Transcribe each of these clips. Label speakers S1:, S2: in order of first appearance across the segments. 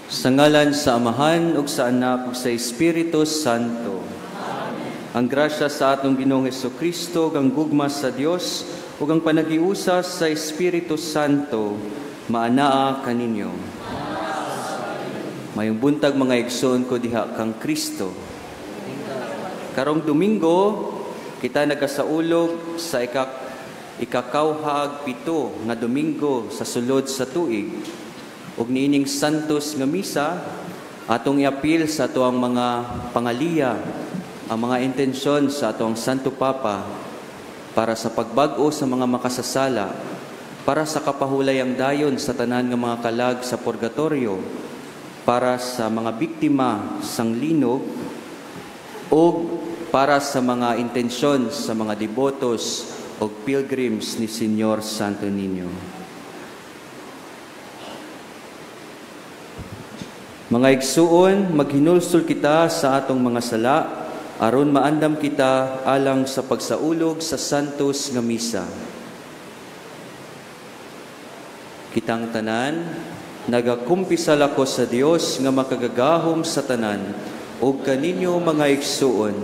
S1: Sa ngalan sa Amahan ug sa Anak ug sa Espiritu Santo. Amen. Ang grasya sa atong Ginoong Hesukristo, ang gugma sa Dios ug ang panagiusas sa Espiritu Santo maanaa kaninyo. Mayong buntag mga igsoon ko diha kang Kristo. Karong Domingo kita nagasaulog sa ikakauhag pito nga Domingo sa sulod sa tuig. Ug niining santos nga misa, atong iapil sa atoang mga pangaliya, ang mga intensyon sa atoang Santo Papa para sa pagbag-o sa mga makasasala, para sa kapahulayang dayon sa tanan nga mga kalag sa purgatorio, para sa mga biktima sang linog, o para sa mga intensyon sa mga devotos o pilgrims ni Señor Santo Niño. Mga igsuon, maghinulsol kita sa atong mga sala, aron maandam kita alang sa pagsaulog sa santos nga misa. Kitang tanan, nagakumpisal ako sa Dios nga makagagahom sa tanan, ug kaninyo mga igsuon,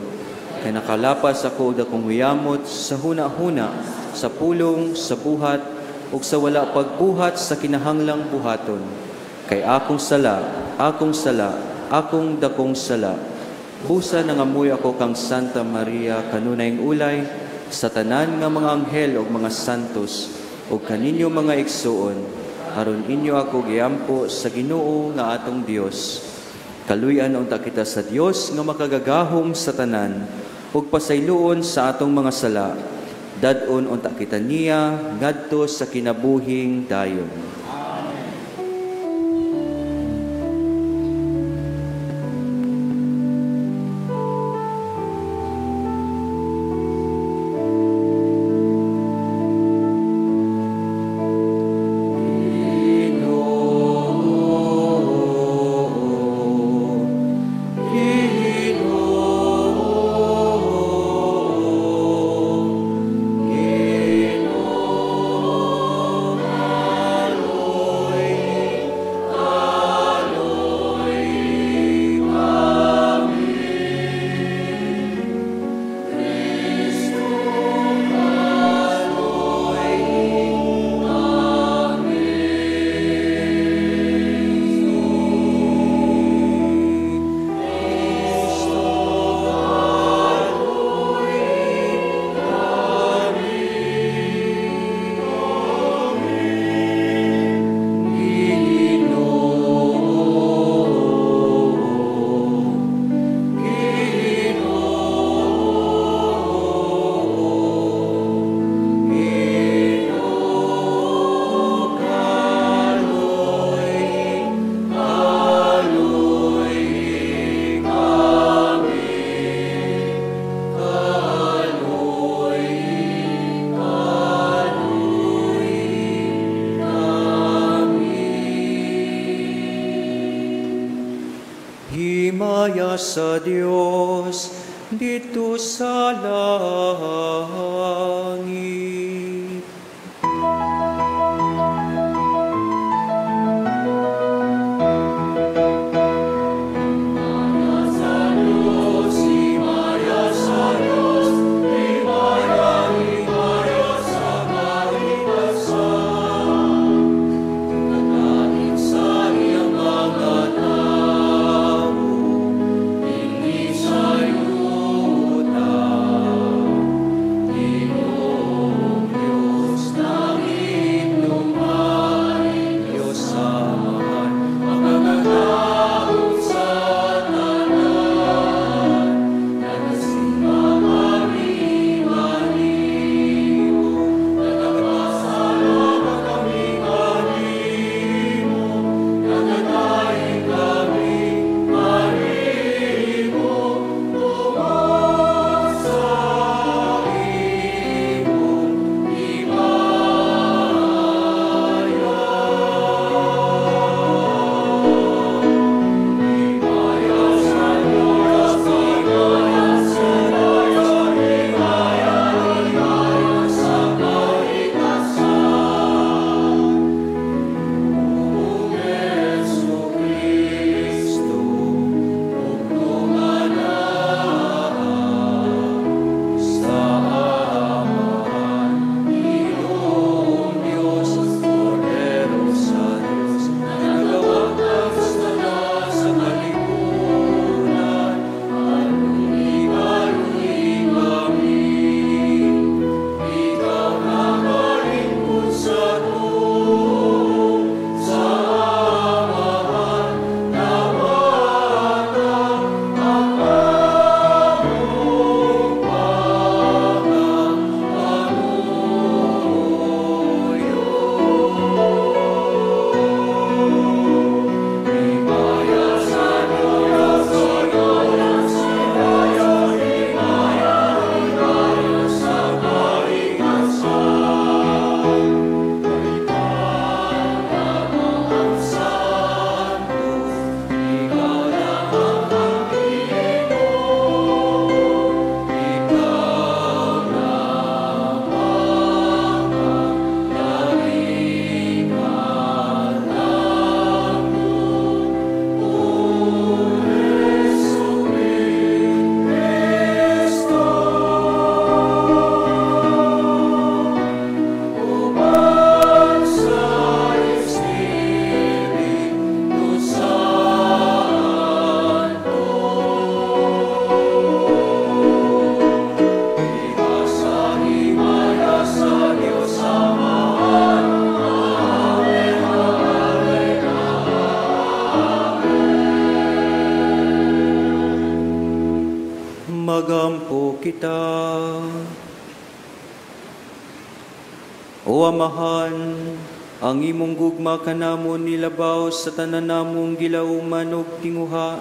S1: kay nakalapas ako dakong huyamot sa huna-huna, sa pulong, sa buhat, ug sa wala pagbuhat sa kinahanglang buhaton. Kay akong sala, akong dakong sala. Busa nangamuy ako kang Santa Maria, kanunayng ulay, sa tanan nga mga anghel o mga santos, o kaninyo mga igsuon, aron inyo ako giampo sa Ginoo nga atong Dios. Kaluyan unta kita sa Dios nga makagagahom sa tanan, ug pasayloon sa atong mga sala. Dadon unta kita niya, ngadto sa kinabuhing dayon. Himaya sa Diyos dito sa langit. magampo kita. O Amahan, ang imong gugma kanamon nilabaw sa tanan namong gilauman ug tinguha,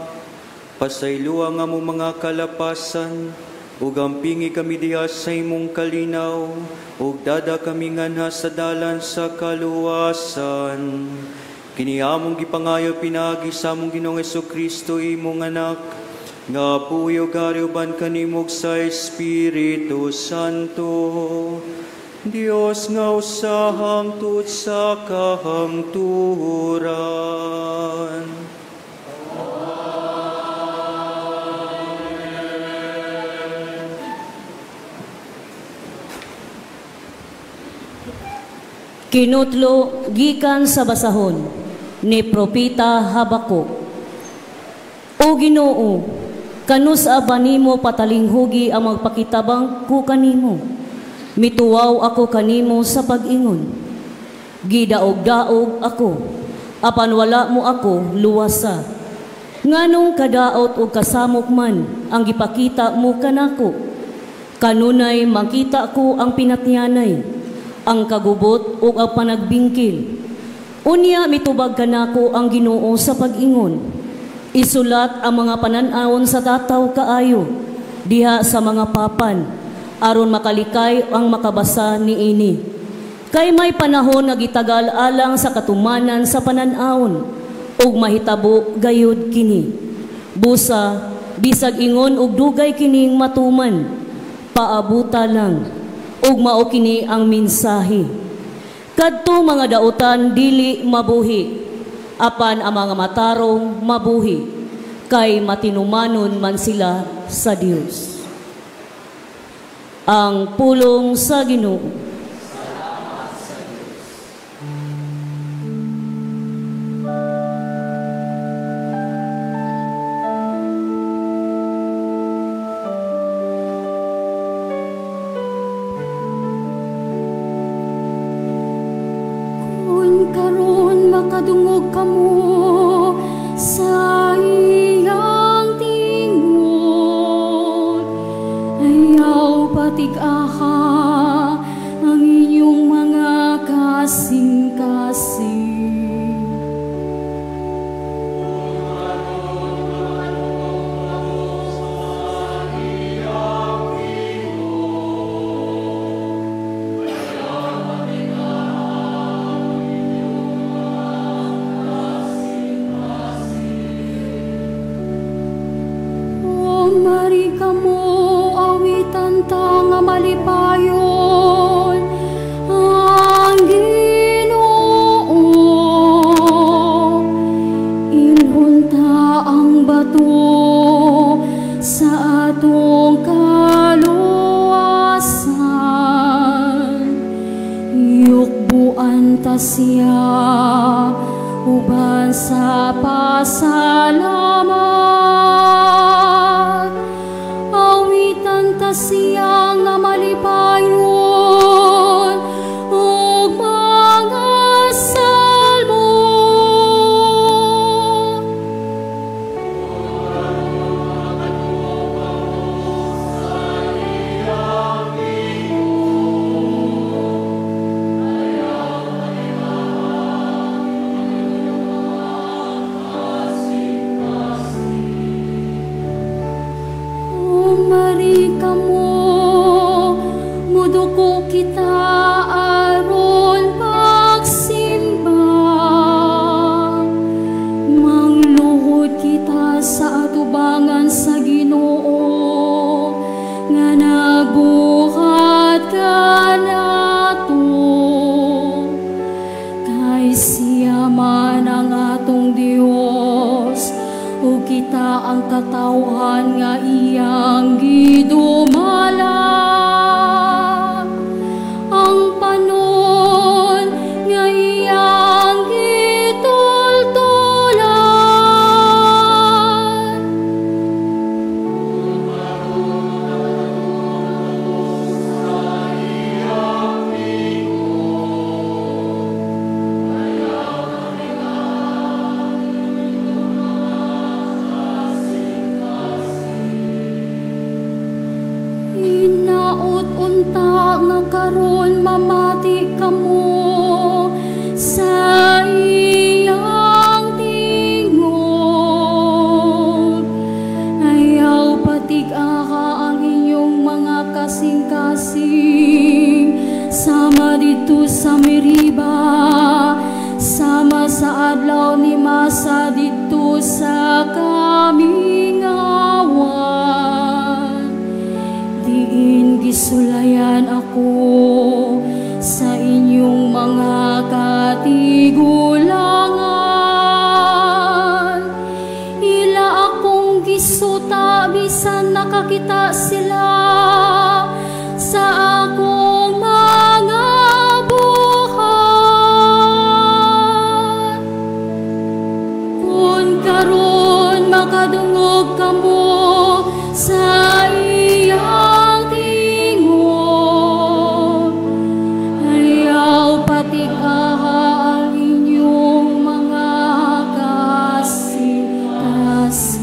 S1: pasayloa nga mo mga kalapasan, ug ampingi kami diha sa imong kalinaw, ug dada kami nganha sa dalan sa kaluwasan. Kini among gipangayo pinagi sa among Ginoong Hesukristo imong anak, nga puyo gariuban kanimog sa Espiritu Santo, Dios nga usahang tut sa kahangturan.
S2: Kinutlo gikan sa basahon ni Propeta Habakuk. O Ginoo, kanus aba nimo patalinghugi ang magpakitabang ku kanimo. Mituwaw ako kanimo sa pag-ingon. Gidaog-daog ako, apan wala mo ako luwasa. Nganong kadaot o kasamok man ang gipakita mo kanako. Kanunay makita ko ang pinatyanay, ang kagubot o ang panagbingkil. Unya mitubag kanako ang Ginoo sa pag-ingon. Isulat ang mga pananawon sa tataw kaayo, diha sa mga papan, aron makalikay ang makabasa niini. Kay may panahon nga gitagal alang sa katumanan sa pananawon, ug mahitabo gayud kini. Busa, bisag ingon ug dugay kining matuman, paabuta lang, ug mao kini ang mensahe. Kadto mga dautan dili mabuhi, apan ang mga matarong mabuhi, kay matinumanon man sila sa Dios. Ang pulong sa Ginoo.
S3: Kung karon makadungog kamo sa iyang tingog, ayaw patig-aha ang inyong mga kasing-kasing. Mari kamo awitan ta nga malipayon ang Ginoo. Ilhon ta ang bato sa atong kaluwasan. Yukbuan ta siya uban sa pasalamat. Awitan ta siya nga malipayon ug mga salmo. Mari kamo muduko kita aron pagsimba, mangluhod kita sa atubangan sa Ginoo nga nabuhat kanato. Kay siya man ang atong Dios, ug kita ang katawhan nga iyang gidumala. Ang panon nga iyang gitultulan. unta nga karon mamati kamo sa iyang tingog. Ayaw patig-aha ang inyong mga kasing-kasing, sama dito sa Meriba, sama sa adlaw ni masa dito sa kamingawan. Diin gisulayan ako sa inyong mga katigulangan. Ila akong gisuta bisan nakakita sila sa akong mga buhat. Kung karon makadungog kamo sa iyang tingog, ayaw patig-aha ang inyong mga kasing-kasing.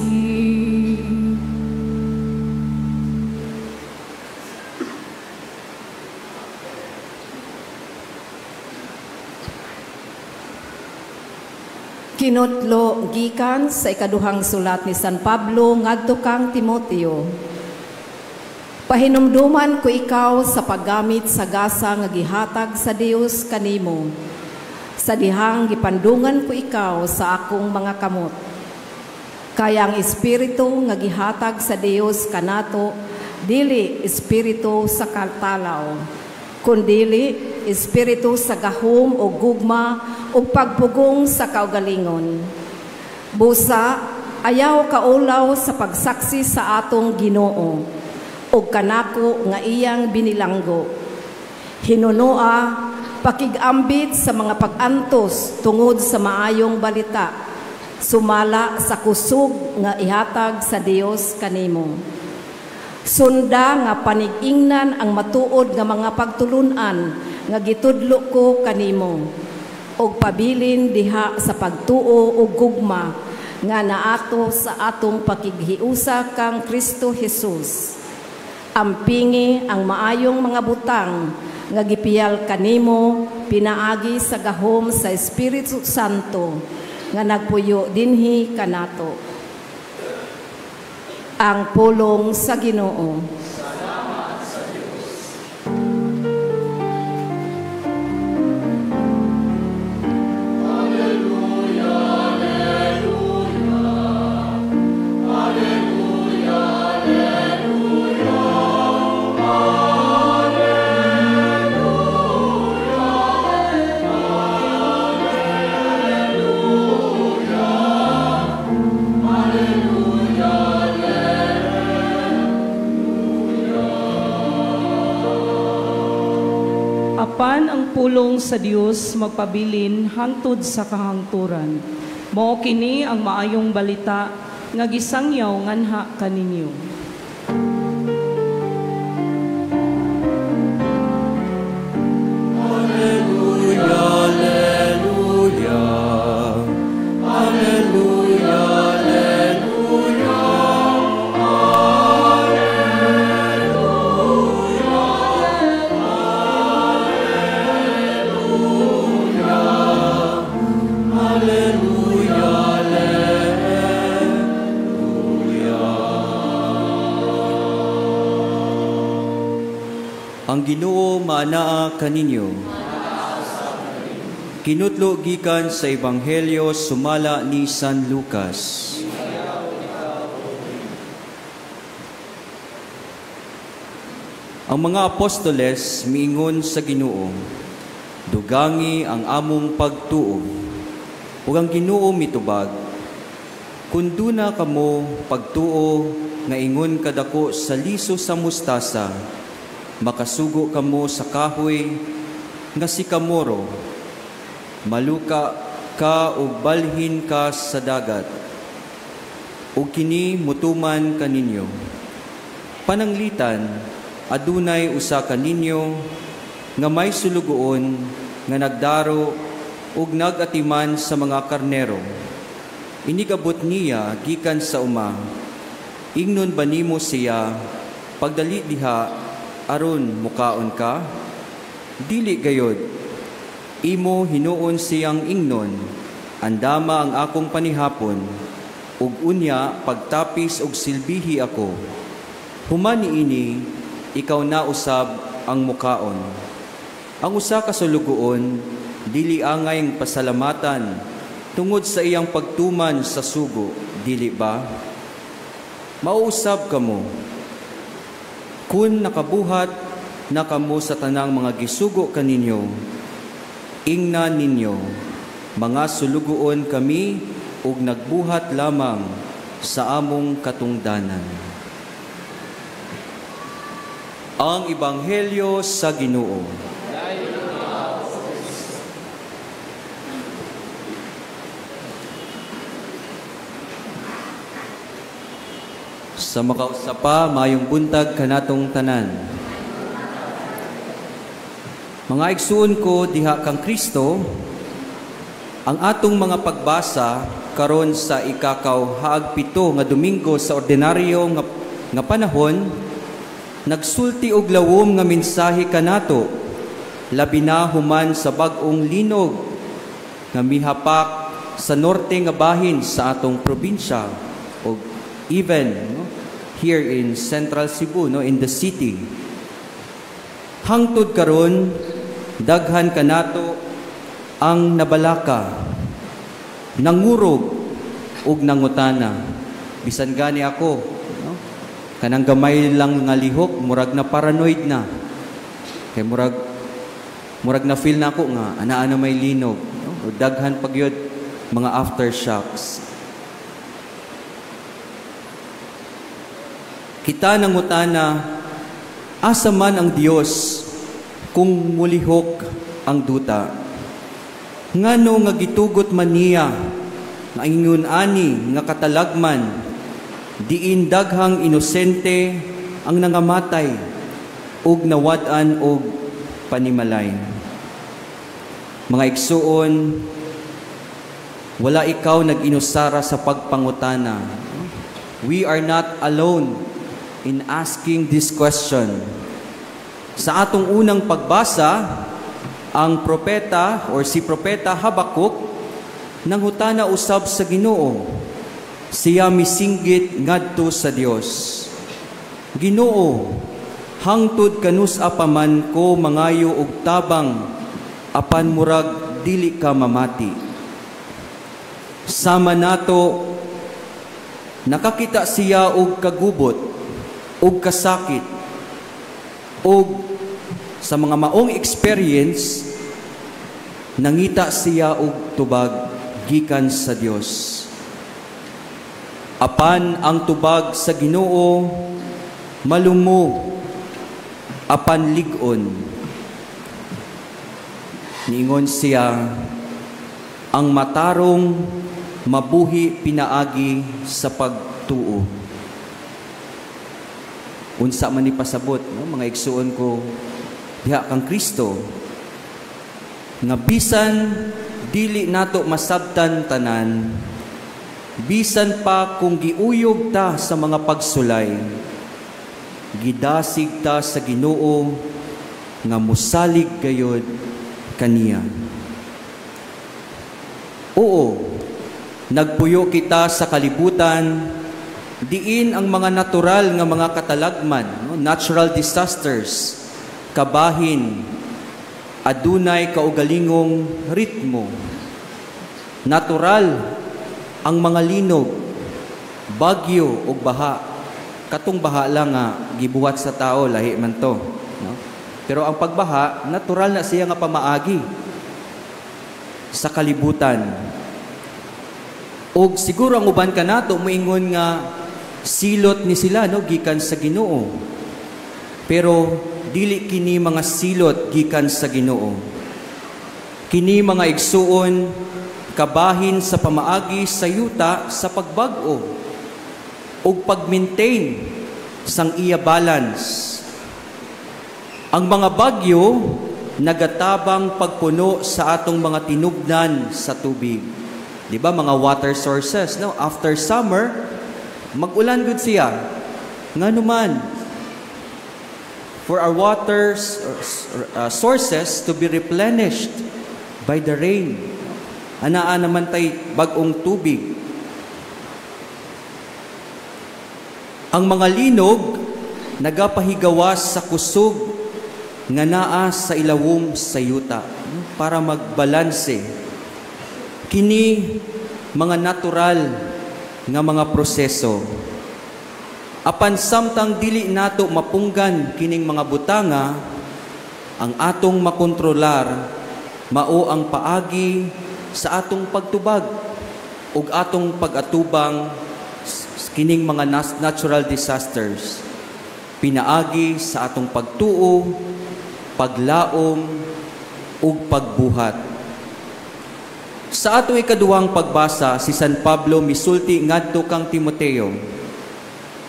S4: Kinutlo gikan sa ikaduhang sulat ni San Pablo ngadto kang Timoteo. Pahinumduman ko ikaw sa paggamit sa gasa nga gihatag sa Dios kanimo, sa dihang gipandungan ko ikaw sa akong mga kamot. Kaya ang espiritu nga gihatag sa Dios kanato dili espiritu sa kaltalaw, kundili espiritu sa gahom o gugma o pagpugong sa kaugalingon. Busa, ayaw kaulaw sa pagsaksi sa atong Ginoo o kanako nga iyang binilanggo. Hinunoa, pakigambit sa mga pag-antos tungod sa maayong balita, sumala sa kusog nga ihatag sa Dios kanimo. Sunda nga panig-ingnan ang matuod nga mga pagtulunan nga gitudlo ko kanimo, og pabilin diha sa pagtuo o gugma nga naato sa atong pakighiusa kang Kristo Jesus. Ampingi ang maayong mga butang nga gipiyal kanimo pinaagi sa gahom sa Espiritu Santo nga nagpuyo dinhi kanato. Ang pulong sa Ginoo.
S5: Apan ang pulong sa Dios magpabilin hangtod sa kahangturan. Mao kini ang maayong balita nga gisangyaw nganha kaninyo.
S1: Alleluia, alleluia. Alleluia, alleluia. Ang Ginoo maanaa kaninyo. Kinutlo gikan sa Ebanghelyo sumala ni San Lucas. Ang mga apostoles miingon sa Ginoo, dugangi ang among pagtuo, ug ang Ginoo mitubag, kun duna kamo pagtuo nga ingon kadako sa liso sa mustasa, makasugo kamo sa kahoy nga si kamoro, maluka ka o balhin ka sa dagat, o kini mutuman kaninyo. Pananglitan, adunay usa kaninyo nga may sulugoon nga nagdaro ug nagatiman sa mga karnero. Inigabot niya gikan sa uma. Ingnon ba nimo siya pagdali diha aron mukaon ka? Dili gayod. Imo hinuon siyang ingnon, andama ang akong panihapon, ug unya pagtapis og silbihi ako. Human niini, ikaw na usab ang mukaon. Ang usa ka sulugoon, dili angay pasalamatan tungod sa iyang pagtuman sa sugo, dili ba? Mauusab kamo. Kun nakabuhat na kamo sa tanang mga gisugo kaninyo, ingnan ninyo, mga sulugoon kami ug nagbuhat lamang sa among katungdanan. Ang Ebanghelyo sa Ginoo. Sa makausapa, mayong buntag kanatong tanan. Mga igsuon ko diha kang Kristo, ang atong mga pagbasa karon sa ikakaw haag 7 nga Domingo sa ordinaryo nga panahon, nagsulti og lawom nga mensahe kanato, labi na human sa bag-ong linog nga mihapak sa norte nga bahin sa atong probinsya o even here in Central Cebu, in the city. Hangtod karon, daghan kanato ang nabalaka, nangurog ug nangutana. Bisan gani ako, kanang gamay lang nga lihok, murag na paranoid na. Kay murag na feel na ako nga ana may linog, o daghan pagyud mga aftershocks. Kita nangutana, asa man ang Dios kung mulihok ang duta? Ngano nga gitugot man niya nga ingon ani nga katalagman, diin daghang inosente ang nangamatay ug nawad-an og panimalay. Mga igsuon, wala ikaw nag-inusara sa pagpangutana. We are not alone in asking this question. Sa atong unang pagbasa, ang propeta or si propeta Habakuk nanghutana usab sa Ginoo. Siya misinggit ngadto sa Dios. Ginoo, hangtod kanus apaman ko mangayo og tabang apan murag dili ka mamati. Sama nato nakakita siya og kagubot og kasakit og sa mga maong experience nangita siya og tubag gikan sa Dios. Apan ang tubag sa Ginoo malumo apan lig-on. Niingon siya, ang matarong mabuhi pinaagi sa pagtuo. Unsa man ni pasabot, mga igsuon ko diha kang Kristo, nga bisan dili nato masabtan tanan, bisan pa kung giuyog ta sa mga pagsulay, gidasig ta sa Ginoo nga musalig gayud kaniya. Oo, nagpuyo kita sa kalibutan, diin ang mga natural nga mga katalagman, natural disasters, kabahin, adunay kaugalingong ritmo. Natural ang mga linog, bagyo o baha. Katong baha lang nga gibuhat sa tao, lahi man to. No? Pero ang pagbaha, natural na siya nga pamaagi sa kalibutan. O siguro ang uban ka nato, moingon nga silot ni sila, gikan sa Ginoo. Pero dili kini mga silot gikan sa Ginoo. Kini mga igsuon, kabahin sa pamaagi sa yuta sa pagbag-o o pag-maintain sang iya balance. Ang mga bagyo nagatabang pagpuno sa atong mga tinubnan sa tubig. Di ba mga water sources, no? After summer, mag-ulan gud siya. Ngano man, for our waters sources to be replenished by the rain. Anaa naman tay bagong tubig. Ang mga linog nagapahigawas sa kusog nga naa sa ilawom sa yuta para magbalanse. Kini mga natural nga mga proseso. Apan samtang dili nato mapunggan kining mga butanga, ang atong makontrolar mao ang paagi sa atong pagtubag ug atong pag-atubang kining mga natural disasters. Pinaagi sa atong pagtuo, paglaom ug pagbuhat. Sa atong ikaduhang pagbasa, si San Pablo misulti ngadto kang Timoteo,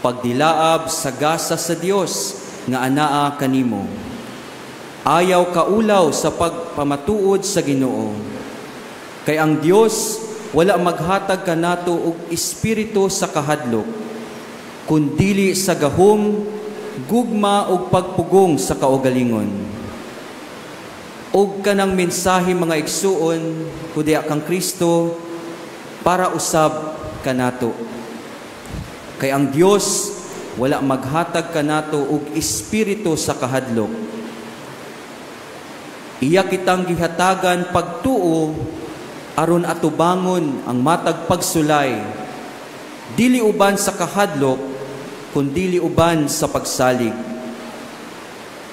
S1: pagdilaab sa gasa sa Dios nga anaa kanimo. Ayaw kaulaw sa pagpamatuod sa Ginoo. Kay ang Dios wala maghatag kanato og espiritu sa kahadlok, kundili sa gahom, gugma ug pagpugong sa kaugalingon. Og kanang mensahe mga igsuon kundi kang Kristo para usab kanato. Kay ang Dios wala maghatag kanato og espiritu sa kahadlok. Iya kitang gihatagan pagtuo aron atubangon ang matag pagsulay, dili uban sa kahadlok kundi uban sa pagsalig.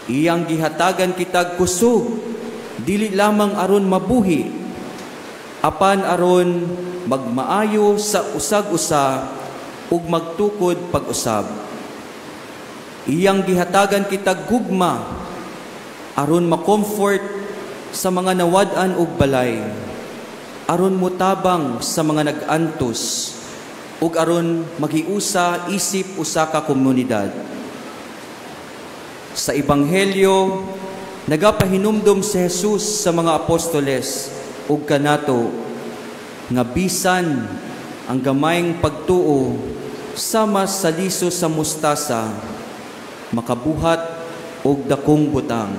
S1: Iyang gihatagan kitag kusog, dili lamang aron mabuhi, apan aron magmaayo sa usag-usa ug magtukod pag-usab. Iyang gihatagan kitag gugma aron ma-comfort sa mga nawad-an ug balay, aron mutabang sa mga nag-antos, ug aron maghiusa isip usa ka komunidad. Sa Ebanghelyo, nagapahinumdom si Jesus sa mga apostoles ug kanato nga bisan ang gamayng pagtuo sama sa liso sa mustasa makabuhat og dakong butang.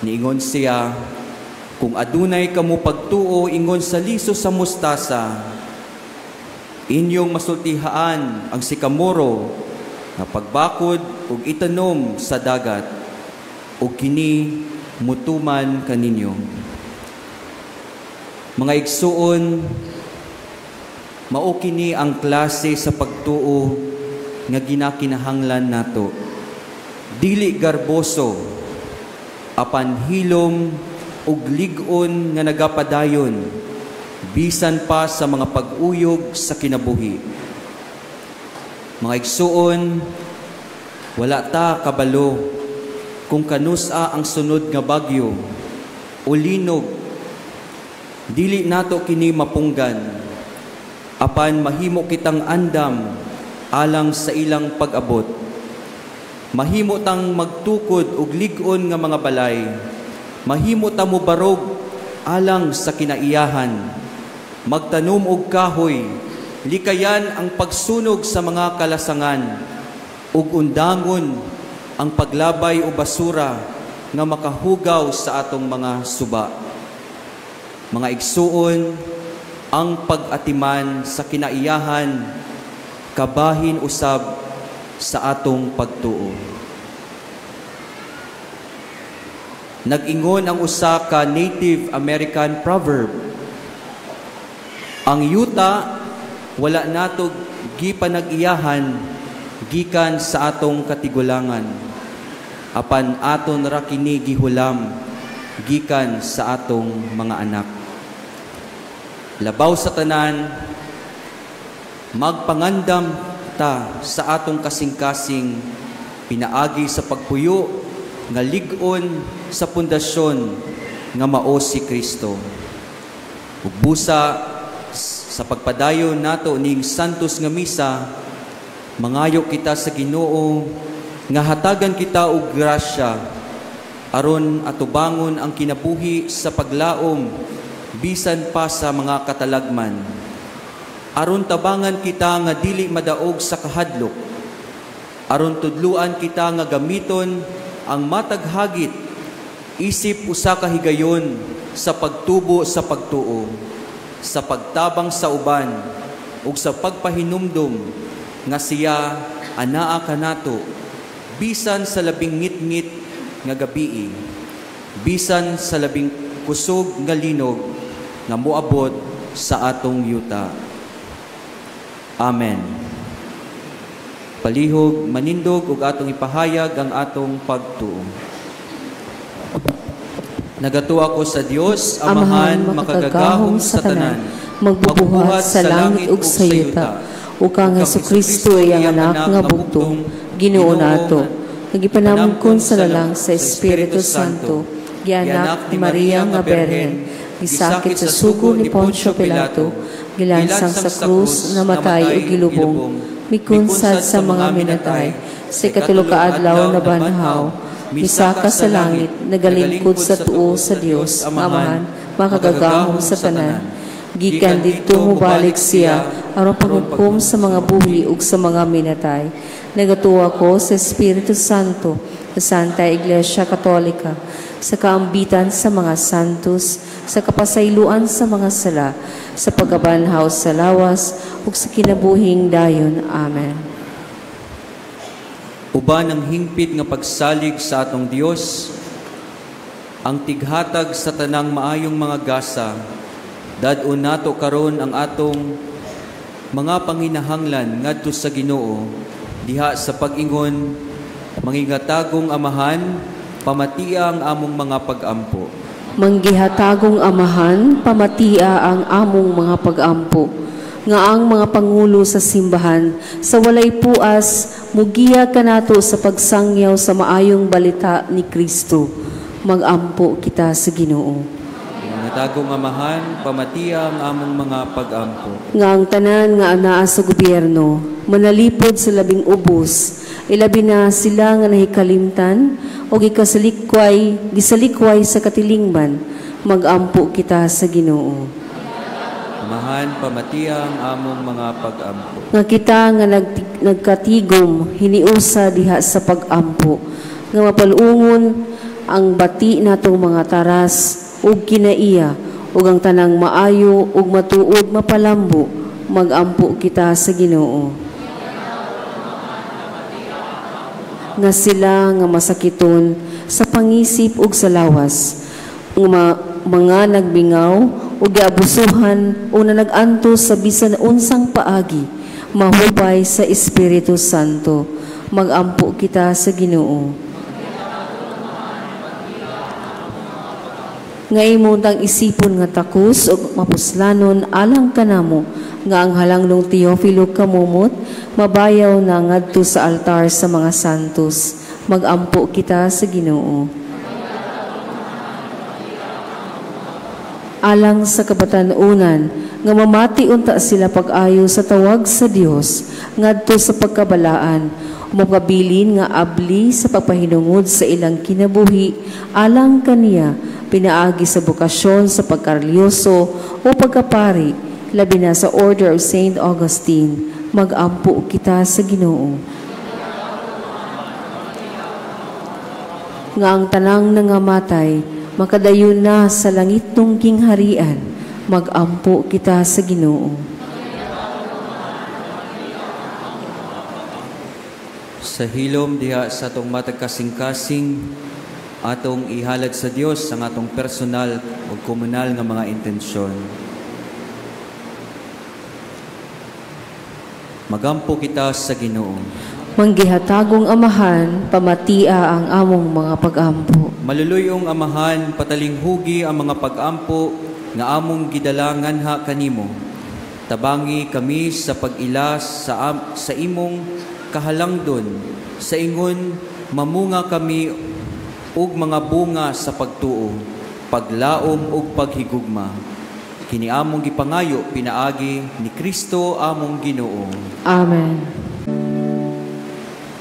S1: Niingon siya, kung adunay kamo pagtuo ingon sa liso sa mustasa, inyong masultihaan ang sikamoro na pagbakod ug itanom sa dagat, ug kini mutuman kaninyo. Mga igsuon, mao kini ang klase sa pagtuo nga ginakinahanglan nato. Dili garboso, apan hilom ug lig-on nga nagapadayon bisan pa sa mga pag-uyog sa kinabuhi. Mga igsuon, wala ta kabalo kung kanusa ang sunod nga bagyo o linog. Dili nato kini mapunggan, apan mahimo kitang andam alang sa ilang pag-abot. Mahimo tang magtukod og lig-on nga mga balay. Mahimo ta mo barog alang sa kinaiyahan. Magtanom og kahoy, likayan ang pagsunog sa mga kalasangan, ug undangon ang paglabay o basura nga makahugaw sa atong mga suba. Mga igsuon, ang pag-atiman sa kinaiyahan, kabahin usab sa atong pagtuo. Nag-ingon ang usa ka Native American proverb, ang yuta wala nato gipanag-iyahan gikan sa atong katigulangan, apan aton ra kini gihulam gikan sa atong mga anak. Labaw sa tanan, magpangandam ta sa atong kasing-kasing pinaagi sa pagpuyo nga lig-on sa pundasyon nga mao si Kristo. Ug busa sa pagpadayon nato ning santos nga misa, mangayo kita sa Ginoo nga hatagan kita og grasya aron atubangon ang kinabuhi sa paglaom bisan pa sa mga katalagman. Aron tabangan kita nga dili madaog sa kahadlok, aron tudluan kita nga gamiton ang mataghagit isip usa ka higayon sa pagtubo sa pagtuo, sa pagtabang sa uban ug sa pagpahinumdom nga siya anaa kanato bisan sa labing ngit-ngit nga gabii, bisan sa labing kusog nga linog nga moabot sa atong yuta. Amen. Palihog, manindog ug atong ipahayag ang atong pagtuo. Nagatuwa ko sa Dios, Amahan, makagagahom sa tanan, magbubuhat sa langit ug sa yuta. O kang Jesucristo ay ang anak nga bugtong, Ginoo nato. Nagipanamkon sa lalang sa Espiritu Santo, gianak ni Maria nga Berhen, gisakit sa sugo ni Poncio Pilato, gilansang sa krus, namatay ug gilubong, mikunsad sa mga minatay, sa ikatulo ka adlaw na banhaw, misaka sa langit, nagalingkod sa tuo sa Dios, Amahan, makagagahom sa tanan. Gikan dito mubalik siya, aron paghukom sa mga buhi ug sa mga minatay. Nagatuwa ko sa Espiritu Santo, sa Santa Iglesia Katolika, sa kaambitan sa mga santos, sa kapasayloan sa mga sala, sa pagkabanhaw sa lawas, ug sa kinabuhing dayon. Amen. Uban ang hingpit nga pagsalig sa atong Dios, ang tighatag sa tanang maayong mga gasa, dadun nato karon ang atong mga panginahanglan ngadto sa Ginoo, diha sa pag-ingon, mangingatagong Amahan, pamatia ang among mga pag-ampo.
S6: Manggihatagong Amahan, pamatia ang among mga pag-ampo. Nga ang mga pangulo sa simbahan, sa walay puas, mugiya kanato sa pagsangyaw sa maayong balita ni Kristo. Mag-ampo kita sa Ginoo.
S1: Mangatagong Amahan, pamatia ang among mga pag-ampo.
S6: Nga ang tanan nga anaa sa gobyerno, manalipod sa labing ubos, ilabi na sila nga nahikalimtan, o gisalikway sa katilingban, mag-ampo kita sa Ginoo.
S1: Amahan, pamatia ang among mga pag-ampo.
S6: Nga kita nga nagkatigom, hiniusa diha sa pag-ampo, nga mapalungon ang bati natong mga taras, ug kinaiya, ug ang tanang maayo, ug matuod mapalambo, mag-ampo kita sa Ginoo. Nga sila nga masakiton sa pangisip ug sa lawas, mga nagbingaw o giabusuhan o na nag-antos sa bisan unsang paagi, mahubay sa Espiritu Santo, mag-ampo kita sa Ginoo. Nga imutang isipon nga takos o mapuslanon alang kanamo, nga ang halanglong Teofilo kamumot, mabayaw na ngadto sa altar sa mga santos, mag-ampo kita sa Ginoo. Alang sa kabatanunan, nga mamati unta sila pag-ayo sa tawag sa Dios, ngadto sa pagkabalaan, umapabilin nga abli sa pagpahinungod sa ilang kinabuhi, alang kaniya, pinaagi sa bukasyon sa pagkarelyoso o pagkapari, labi na sa Order of St. Augustine, mag-ampo kita sa Ginoo. Nga ang tanang nangamatay, makadayon na sa langit nung kingharian, mag-ampo kita sa Ginoo.
S1: Sa hilom diha sa atong matagkasing-kasing, atong ihalad sa Dios ang atong personal o komunal nga mga intensyon. Magampo kita sa Ginoo.
S6: Manggihatagong Amahan, pamatia ang among mga pag-ampo.
S1: Maluluyong Amahan, patalinghugi ang mga pag-ampo nga among gidalangan ha kanimo. Tabangi kami sa pag-ilas sa imong kahalangdon, sa ingon mamunga kami og mga bunga sa pagtuo, paglaom ug paghigugma. Kini among gipangayo pinaagi ni Kristo among Ginoo.
S6: Amen.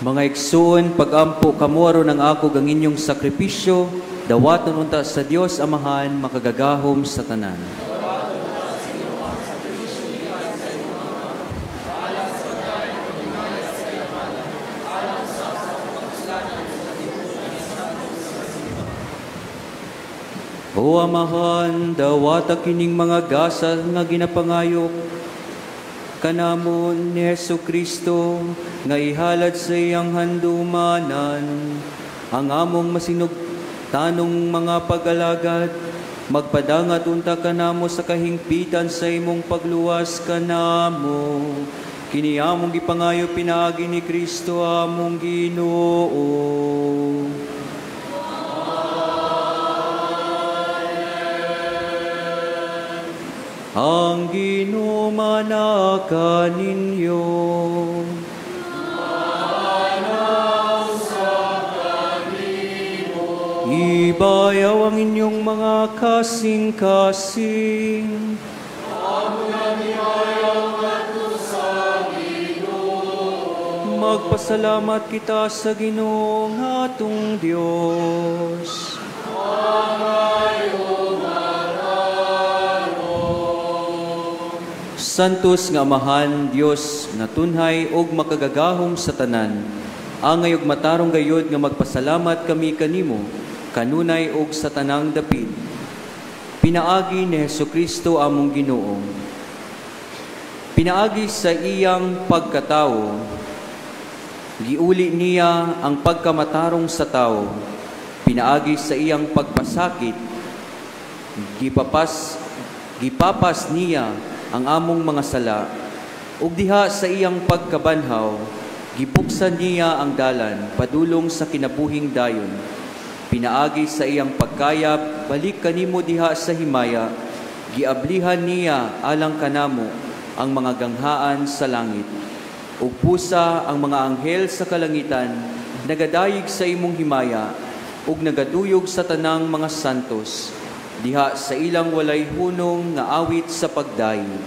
S1: Mga igsoon, pag-ampo kamo aron ang ako ang inyong sakripisyo, dawaton unta sa Dios Amahan, makagagahom sa tanan. O Amahan, dawata kining mga gasa nga ginapangayok kanamon ni Hesu Kristo nga ihalad sa iyang handumanan ang among masinog tanong mga pag-alagad, magpadangat unta kanamo sa kahingpitan sa imong pagluwas kanamo. Kini among gipangayo pinaagi ni Kristo among Ginoo. Ang Ginoo manaka ninyo. Ibayaw ang inyong mga kasing-kasing. Magpasalamat kita sa Ginoong atong Diyos. Santos nga Amahan, Dios nga tunhay og makagagahom sa tanan, angay og matarong gayod nga magpasalamat kami kanimo, kanunay og sa tanang dapit. Pinaagi ni Hesukristo among Ginoo. Pinaagi sa iyang pagkatao, giuli niya ang pagkamatarong sa tao. Pinaagi sa iyang pagpasakit, gipapas niya ang among mga sala, ug diha sa iyang pagkabanhaw, gibuksan niya ang dalan padulong sa kinabuhing dayon. Pinaagi sa iyang pagkayap, balik kanimo diha sa himaya, giablihan niya alang kanamo ang mga ganghaan sa langit. Ug pusa ang mga anghel sa kalangitan, nagadayig sa imong himaya, ug nagaduyog sa tanang mga santos, diha sa ilang walay hunong nga awit sa pagdayo.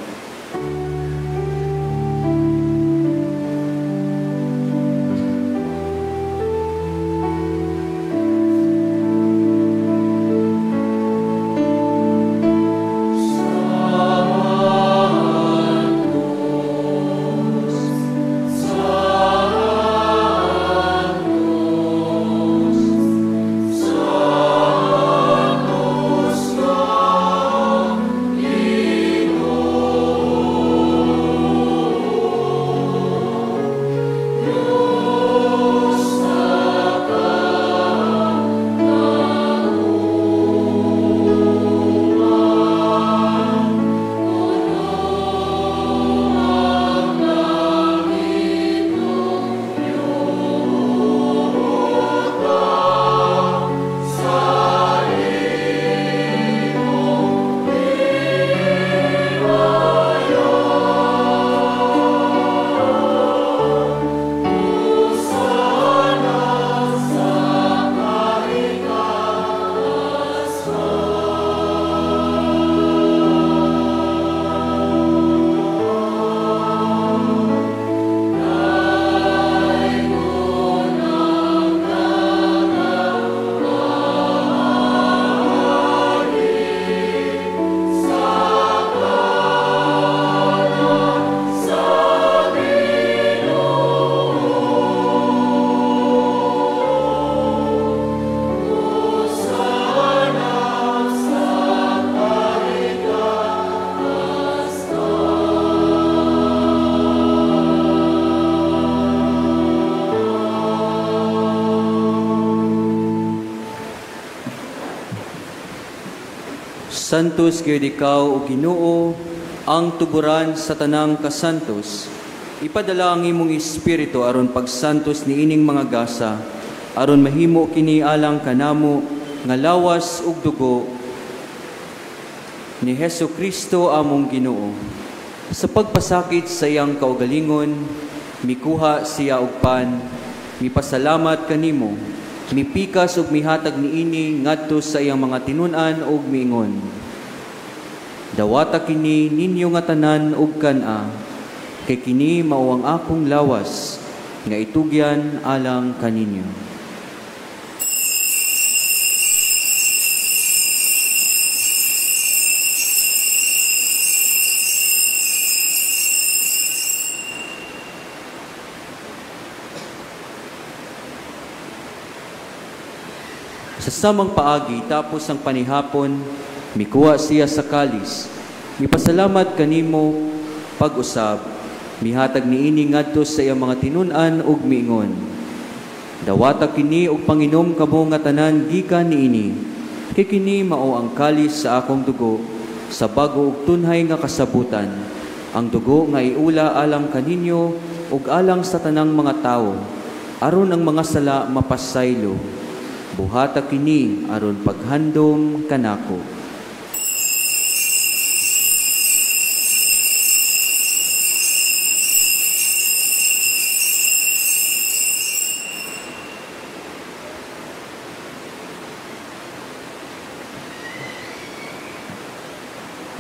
S1: Santos gyud ikaw o Ginoo, ang tuburan sa tanang kasantos. Ipadala ang imong espiritu aron pagsantos ni ining mga gasa, aron mahimo kini alang kanamo nga lawas ug dugo ni Hesukristo among Ginoo. Sa pagpasakit sa iyang kaugalingon, mikuha siya og pan, mipasalamat kanimo, mipikas ug mihatag niini ngadto sa iyang mga tinun-an ug miingon, dawata kini ninyo nga tanan ug kan-a, kay kini mao ang akong lawas nga itugyan alang kaninyo. Sa samang paagi tapos ang panihapon, mikuha siya sa kalis. Mipasalamat kanimo pag-usab. Mihatag niini ngadto sa iyang mga tinun-an ug miingon. Dawata kini og panginom kamo nga tanan gikan niini. Kay kini mao ang kalis sa akong dugo sa bago ug tunhay nga kasabutan. Ang dugo nga iula alang kaninyo ug alang sa tanang mga tawo. Aron ang mga sala mapasaylo. Buhata kini aron paghandom kanako.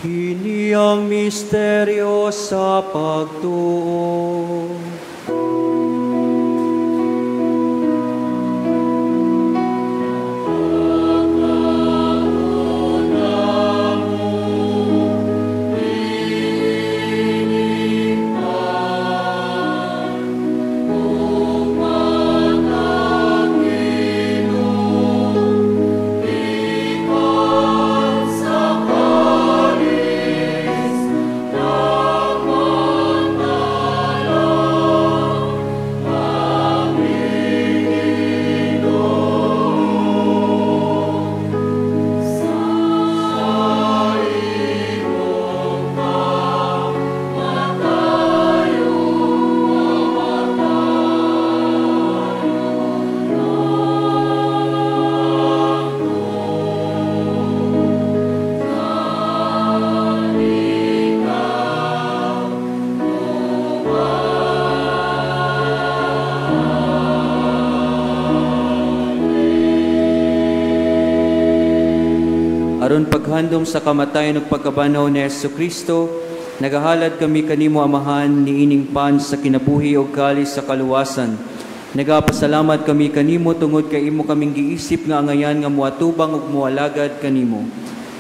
S1: Kini ang misteryo sa pagtuo. Aron paghandom sa kamatayon ug pagkabanaw ni Jesucristo, nagahalad kami kanimo Amahan niining pan sa kinabuhi ug kalis sa kaluwasan. Nagapasalamat kami kanimo tungod kay imo kaming giisip nga angayan nga muatubang ug mualagad kanimo.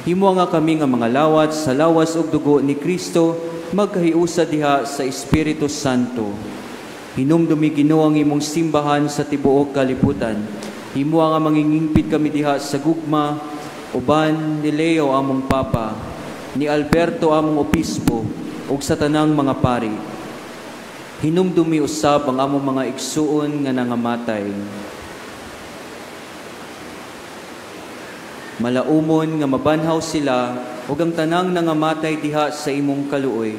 S1: Himo nga kami nga mga lawat sa lawas ug dugo ni Kristo magkahiusa diha sa Espiritu Santo. Hinumdumi Ginoo ang imong simbahan sa tibuok kalibutan. Himo nga mangingingpit kami diha sa gugma uban ni Leo among Papa, ni Alberto among Obispo, ug sa tanang mga pari. Hinumdumi usab ang among mga igsuon nga nangamatay. Malaumon nga mabanhaw sila, ug ang tanang nangamatay diha sa imong kaluoy.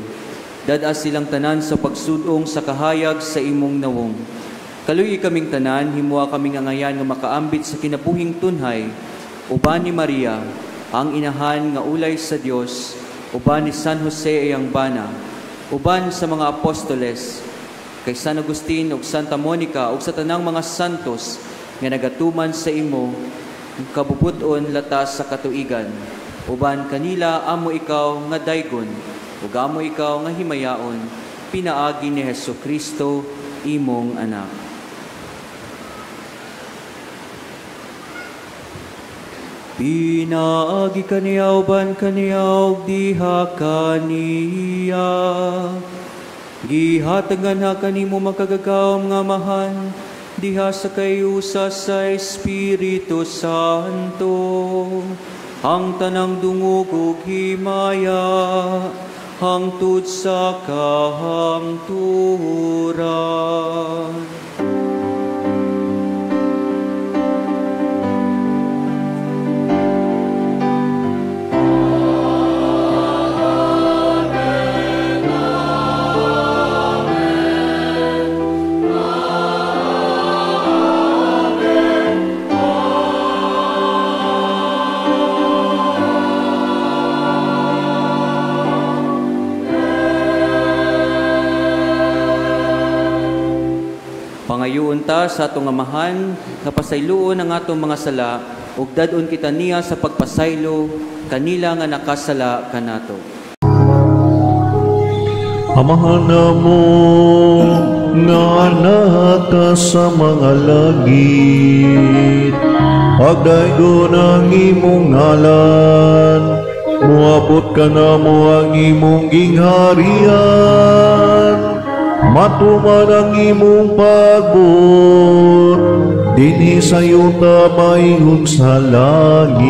S1: Dad-a silang tanan sa pagsudong sa kahayag sa imong nawong. Kaluoy kaming tanan, himua kaming angayan nga makaambit sa kinabuhing tunhay, uban ni Maria, ang inahan nga ulay sa Dios, uban ni San Jose iyang bana, uban sa mga apostoles, kay San Agustin ug Santa Monica ug sa tanang mga santos nga nagatuman sa imo, kabubuton latas sa katuigan. Uban kanila amo ikaw nga daygon, ug amo ikaw nga himayaon, pinaagi ni Jesucristo imong anak. Pinaagi kaniya uban kaniya ug diha kaniya. Gihatangan ha kanimo makagagawom nga Amahan diha sa kayusa sa Espiritu Santo. Ang tanang dungog ug himaya hangtod sa kahangturan. Pangayuon ta sa atong Amahan, kapasayloon ang atong mga sala, ug dadon kita niya sa pagpasaylo, kanila nga nakasala kanato.
S7: Amahan namo nga anak ka sa mga langit, pagdaygon ang imong ngalan, muabot ka namo ang imong gingharian. Matuman ang imong pagbot, dinhi sa yuta maingon sa langit.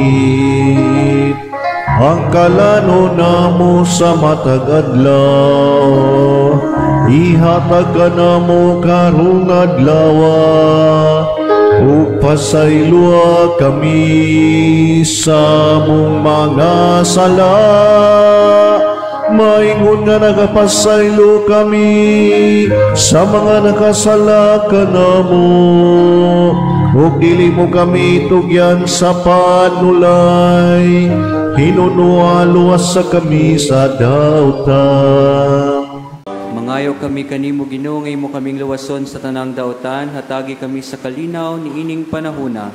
S7: Ang kalano namo sa matag adlaw, ihatag ka namo karong adlawa, ug pasaylua kami sa mong mga sala. Maingon nga nagapasaylo kami sa mga nakasala kanamo, ug dili mo kami tugyan sa panulay, hinunualuwas sa kami sa dautan.
S1: Mangayo kami kanimo Ginoo, ngay mo kaming luwason sa tanang dautan, hatagi kami sa kalinaw ni ining panahuna.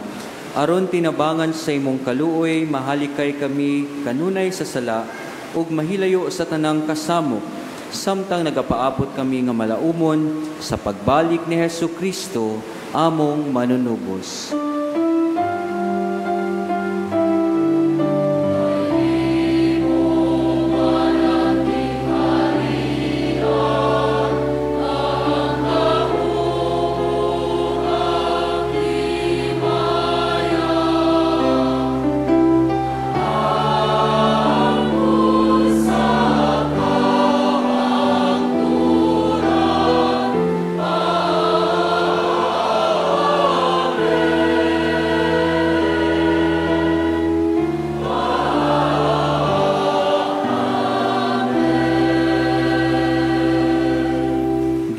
S1: Aron tinabangan sa imong kaluoy, mahalikay kami kanunay sa sala, ug mahilayo sa tanang kasamok, samtang nagapaabot kami nga malaumon sa pagbalik ni Hesukristo, among manunubos.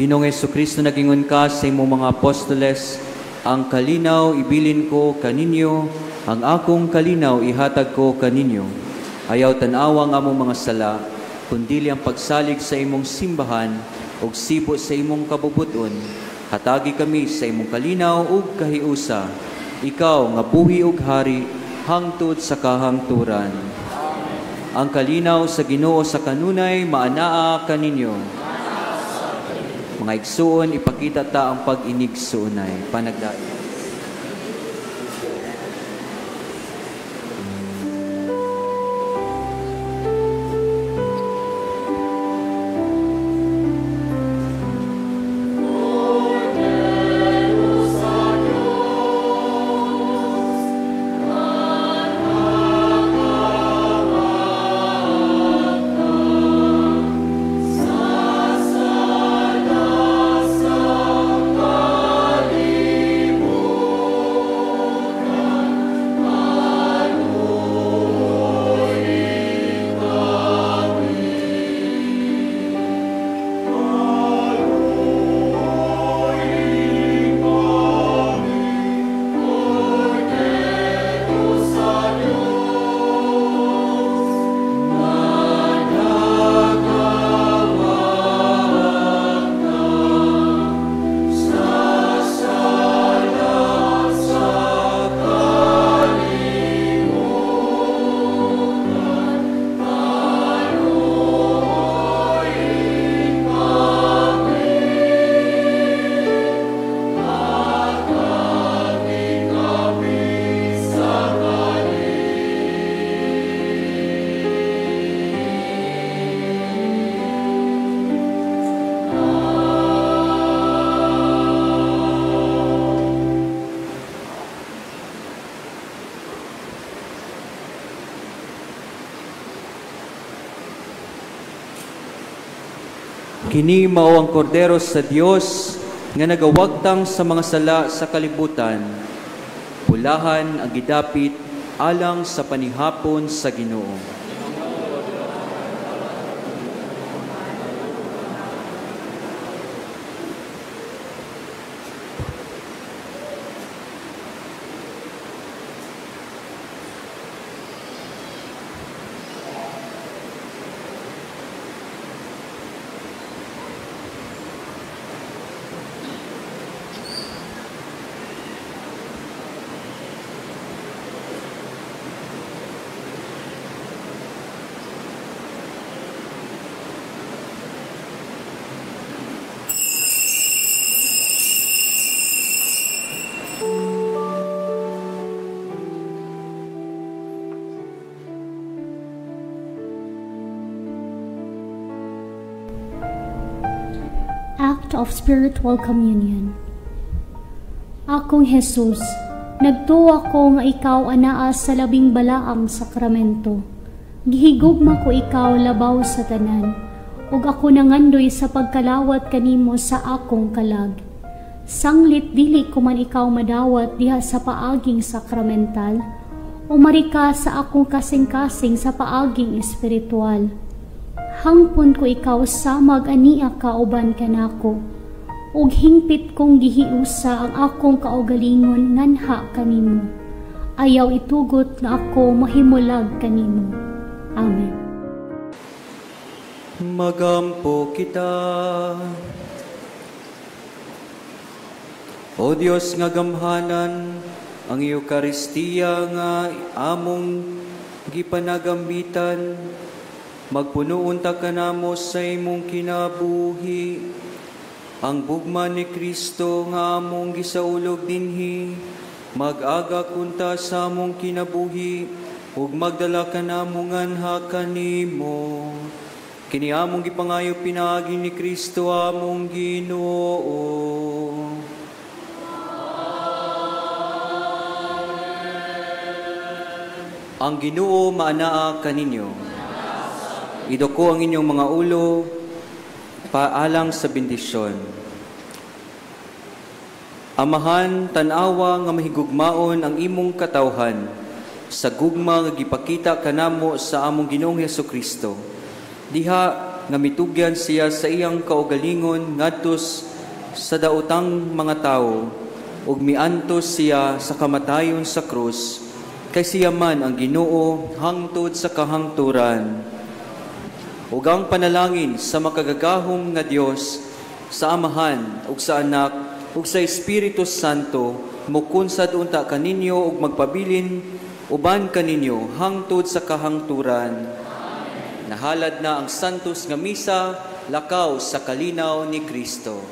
S1: Ginoong Hesukristo, nagingon ka sa imong mga apostoles, ang kalinaw ibilin ko kaninyo, ang akong kalinaw ihatag ko kaninyo. Ayaw tanawa ang among mga sala, kundili ang pagsalig sa imong simbahan, ug sipo sa imong kabubuton. Hatagi kami sa imong kalinaw ug kahiusa, ikaw nga buhi ug hari, hangtod sa kahangturan. Ang kalinaw sa Ginoo sa kanunay, maanaa kaninyo. Mga igsuon, ipakita ta ang pag-inigsuonay. Panagdayo. Kini mao ang kordero sa Dios nga nagawagtang sa mga sala sa kalibutan. Pulahan ang gidapit alang sa panihapon sa Ginoo.
S3: Act of Spiritual Communion. Akong Jesus, nagtuwa ko nga ikaw anaa sa labing balaang sakramento. Gihigugma ko ikaw labaw sa tanan, ug ako nangandoy sa pagkalawat kanimo sa akong kalag. Sanglit dili ko man ikaw madawat diha sa paaging sakramental, umari ka sa akong kasing-kasing sa paaging espiritual. Hangpon ko ikaw samag ania kauban kanako, ug hingpit kong gihiusa ang akong kaugalingon nganha kanimo. Ayaw itugot nga ako mahimulag kanimo. Amen.
S1: Magampo kita. O Dios nga gamhanan, ang Eukaristiya nga among gipanagambitan, magpunuon ta kanamo sa imong kinabuhi. Ang bugma ni Kristo nga among gisaulog dinhi, mag-aga kunta sa among kinabuhi, ug magdala kanamo nganha kanimo. Kini among gipangayo pinaagi ni Kristo among Ginoo. Ang Ginoo maanaa kaninyo. Idoko ang inyong mga ulo, paalang sa bendisyon. Amahan, tanawa nga mahigugmaon ang imong katawhan sa gugma nga gipakita kanamo sa among Ginoong Hesukristo. Diha nga mitugyan siya sa iyang kaugalingon ngadtos sa daotang mga tao ug miantos siya sa kamatayon sa krus, kay siya man ang Ginoo hangtod sa kahangturan. Ug ang panalangin sa makagagahom nga Dios, sa Amahan ug sa Anak ug sa Espiritu Santo mukunsad unta kaninyo ug magpabilin uban kaninyo hangtod sa kahangturan. Nahalad na ang santos nga misa, lakaw sa kalinaw ni Kristo.